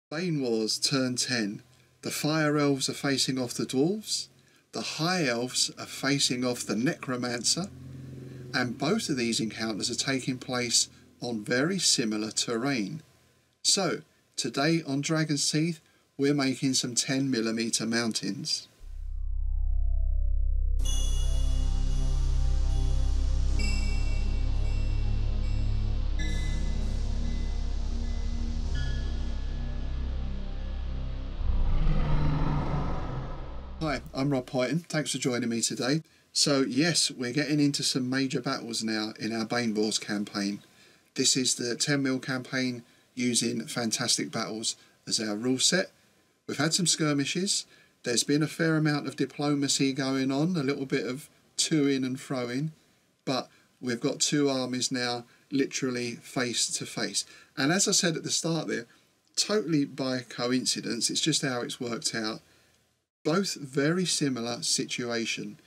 Banewars turn 10. The Fire Elves are facing off the Dwarves. The High Elves are facing off the Necromancer. And both of these encounters are taking place on very similar terrain. So, today on Dragon's Teeth, we're making some 10mm mountains. Hi, I'm Rob Poyton. Thanks for joining me today. So yes, we're getting into some major battles now in our Banewars campaign. This is the 10mm campaign using Fantastic Battles as our rule set. We've had some skirmishes. There's been a fair amount of diplomacy going on, a little bit of to-ing and fro-ing, but we've got two armies now literally face to face. And as I said at the start there, totally by coincidence, it's just how it's worked out. Both very similar situation.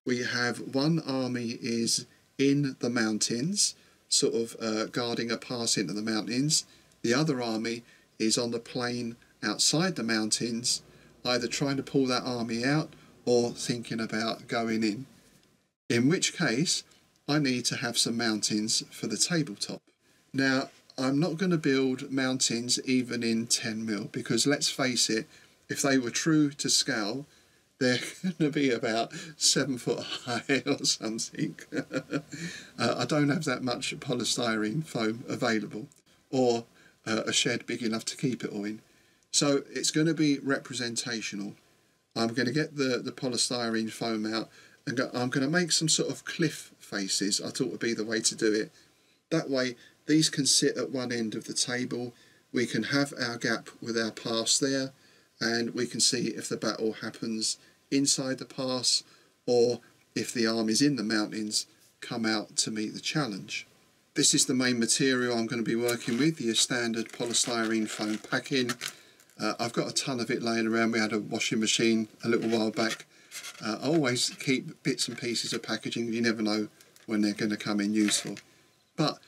We have one army is in the mountains, sort of guarding a pass into the mountains. The other army is on the plain outside the mountains, either trying to pull that army out or thinking about going in. In which case, I need to have some mountains for the tabletop. Now, I'm not going to build mountains even in 10mm because let's face it, if they were true to scale, they're going to be about 7 foot high or something. I don't have that much polystyrene foam available, or a shed big enough to keep it all in. So it's going to be representational. I'm going to get the polystyrene foam out and I'm going to make some sort of cliff faces. I thought would be the way to do it. That way these can sit at one end of the table. We can have our gap with our pass there, and we can see if the battle happens inside the pass or if the armies in the mountains come out to meet the challenge. This is the main material I'm going to be working with, your standard polystyrene foam packing. I've got a ton of it laying around. We had a washing machine a little while back. I always keep bits and pieces of packaging. You never know when they're going to come in useful. But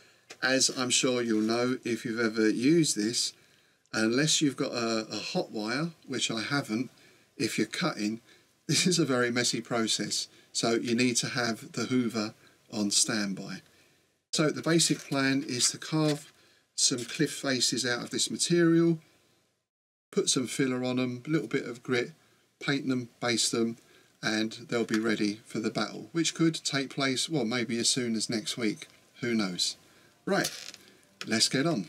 as I'm sure you'll know if you've ever used this, unless you've got a hot wire, which I haven't, if you're cutting, this is a very messy process. So you need to have the hoover on standby. So the basic plan is to carve some cliff faces out of this material, put some filler on them, a little bit of grit, paint them, baste them, and they'll be ready for the battle, which could take place, well, maybe as soon as next week. Who knows? Right, let's get on.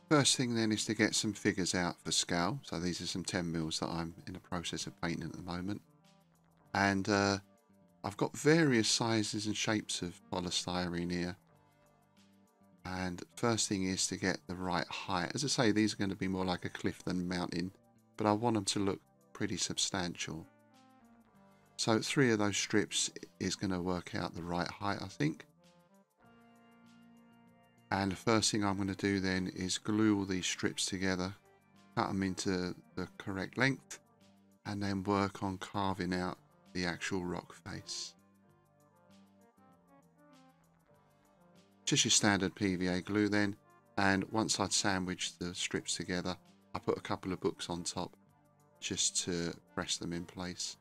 First thing then is to get some figures out for scale. So these are some 10mm that I'm in the process of painting at the moment. And I've got various sizes and shapes of polystyrene here. And first thing is to get the right height. As I say, these are going to be more like a cliff than a mountain, but I want them to look pretty substantial. So 3 of those strips is going to work out the right height, I think. And the first thing I'm going to do then is glue all these strips together, cut them into the correct length, and then work on carving out the actual rock face. Just your standard PVA glue then, and once I'd sandwiched the strips together, I put a couple of books on top just to press them in place.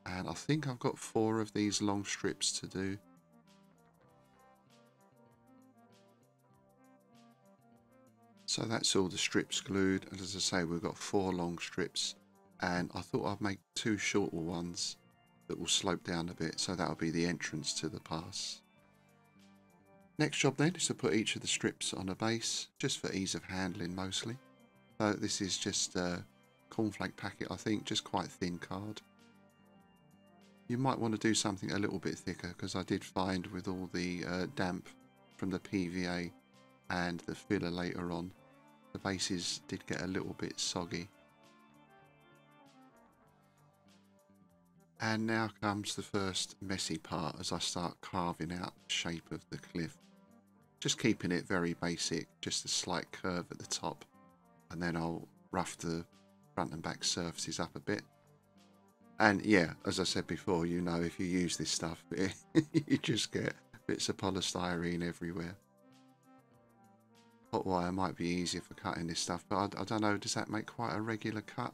And I think I've got 4 of these long strips to do. So that's all the strips glued, and as I say, we've got 4 long strips, and I thought I'd make 2 shorter ones that will slope down a bit, so that'll be the entrance to the pass. Next job then is to put each of the strips on a base, just for ease of handling mostly. So this is just a cornflake packet, I think, just quite thin card. You might want to do something a little bit thicker, because I did find with all the damp from the PVA and the filler later on, the bases did get a little bit soggy. And now comes the first messy part as I start carving out the shape of the cliff. Just keeping it very basic, just a slight curve at the top, and then I'll rough the front and back surfaces up a bit. And yeah, as I said before, you know, if you use this stuff, you just get bits of polystyrene everywhere. hot wire might be easier for cutting this stuff, but I don't know, does that make quite a regular cut?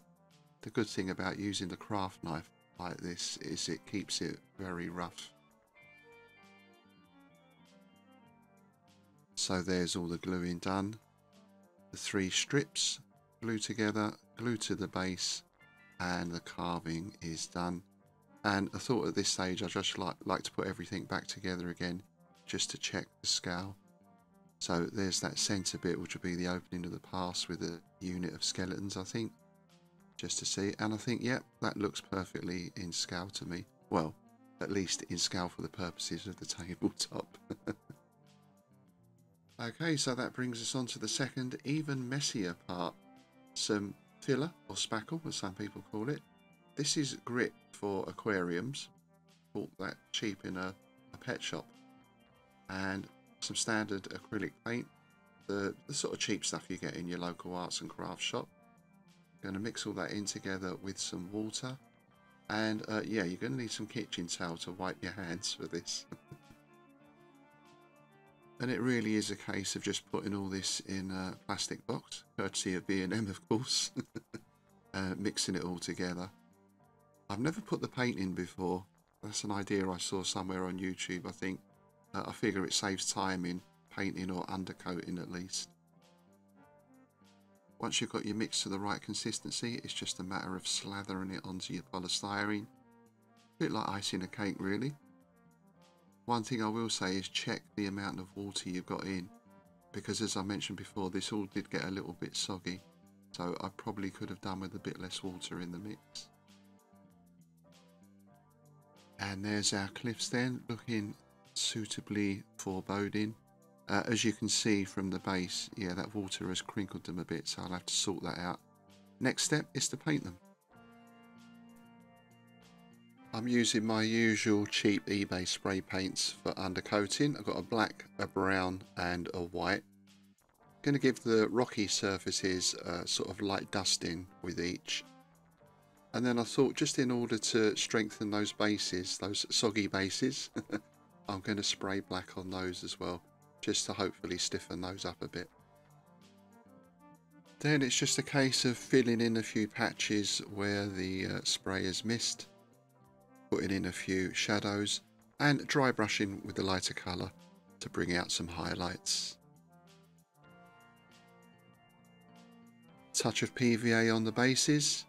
The good thing about using the craft knife like this is it keeps it very rough. So there's all the gluing done. The 3 strips, glue together, glue to the base, and the carving is done. And I thought at this stage I'd just like to put everything back together again just to check the scale. So there's that centre bit, which will be the opening of the pass with a unit of skeletons, I think, just to see. And I think, yep, that looks perfectly in scale to me. Well, at least in scale for the purposes of the tabletop. Okay, so that brings us on to the second, even messier part. Some filler, or spackle, as some people call it. This is grit for aquariums. Bought that cheap in a pet shop. And some standard acrylic paint. The sort of cheap stuff you get in your local arts and crafts shop. Going to mix all that in together with some water. And yeah, you're going to need some kitchen towel to wipe your hands for this. And it really is a case of just putting all this in a plastic box, courtesy of B&M of course, mixing it all together. I've never put the paint in before. That's an idea I saw somewhere on YouTube, I think. I figure it saves time in painting or undercoating at least. Once you've got your mix to the right consistency, it's just a matter of slathering it onto your polystyrene. A bit like icing a cake really. One thing I will say is check the amount of water you've got in, because as I mentioned before, this all did get a little bit soggy, so I probably could have done with a bit less water in the mix. And there's our cliffs then, looking suitably foreboding. As you can see from the base, yeah, that water has crinkled them a bit, so I'll have to sort that out. Next step is to paint them. I'm using my usual cheap eBay spray paints for undercoating. I've got a black, a brown and a white. Going to give the rocky surfaces a sort of light dusting with each. And then I thought, just in order to strengthen those bases, those soggy bases, I'm going to spray black on those as well, just to hopefully stiffen those up a bit. Then it's just a case of filling in a few patches where the spray has missed, putting in a few shadows and dry brushing with the lighter colour to bring out some highlights. Touch of PVA on the bases,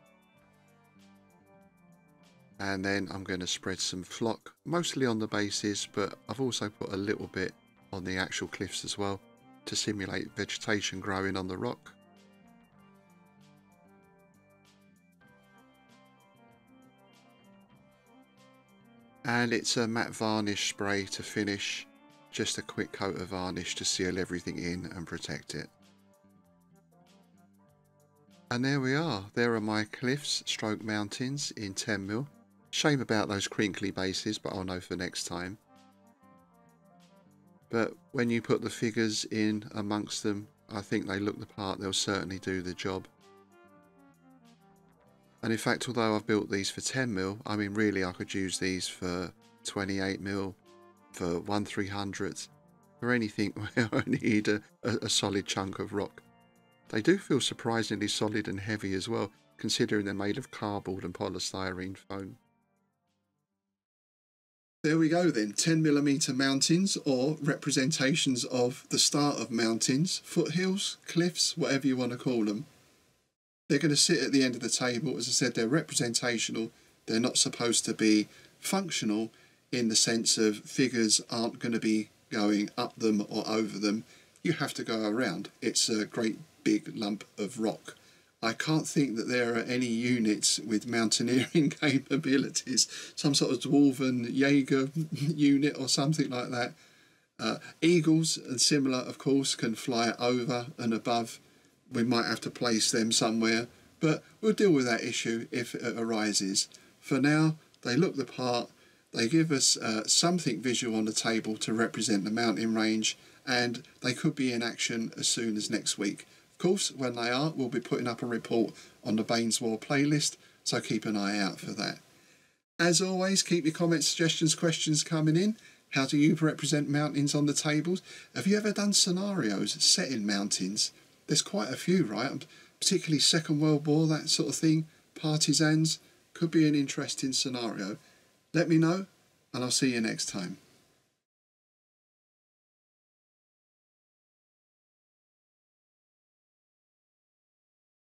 and then I'm going to spread some flock, mostly on the bases, but I've also put a little bit on the actual cliffs as well to simulate vegetation growing on the rock. And it's a matte varnish spray to finish, just a quick coat of varnish to seal everything in and protect it. And there we are, there are my cliffs stroke mountains in 10mm. Shame about those crinkly bases, but I'll know for next time. But when you put the figures in amongst them, I think they look the part, they'll certainly do the job. And in fact, although I've built these for 10mm, I mean really I could use these for 28mm, for 1/300, for anything where I need a solid chunk of rock. They do feel surprisingly solid and heavy as well, considering they're made of cardboard and polystyrene foam. There we go then, 10mm mountains, or representations of the start of mountains, foothills, cliffs, whatever you want to call them. They're going to sit at the end of the table. As I said, they're representational. They're not supposed to be functional in the sense of figures aren't going to be going up them or over them. You have to go around. It's a great big lump of rock. I can't think that there are any units with mountaineering capabilities, some sort of dwarven Jaeger unit or something like that. Eagles and similar, of course, can fly over and above. We might have to place them somewhere, but we'll deal with that issue if it arises. For now, they look the part, they give us something visual on the table to represent the mountain range, and they could be in action as soon as next week. Of course, when they are, we'll be putting up a report on the Banewars playlist, so keep an eye out for that. As always, keep your comments, suggestions, questions coming in. How do you represent mountains on the tables? Have you ever done scenarios setting mountains? There's quite a few, right? Particularly Second World War, that sort of thing. Partisans could be an interesting scenario. Let me know, and I'll see you next time.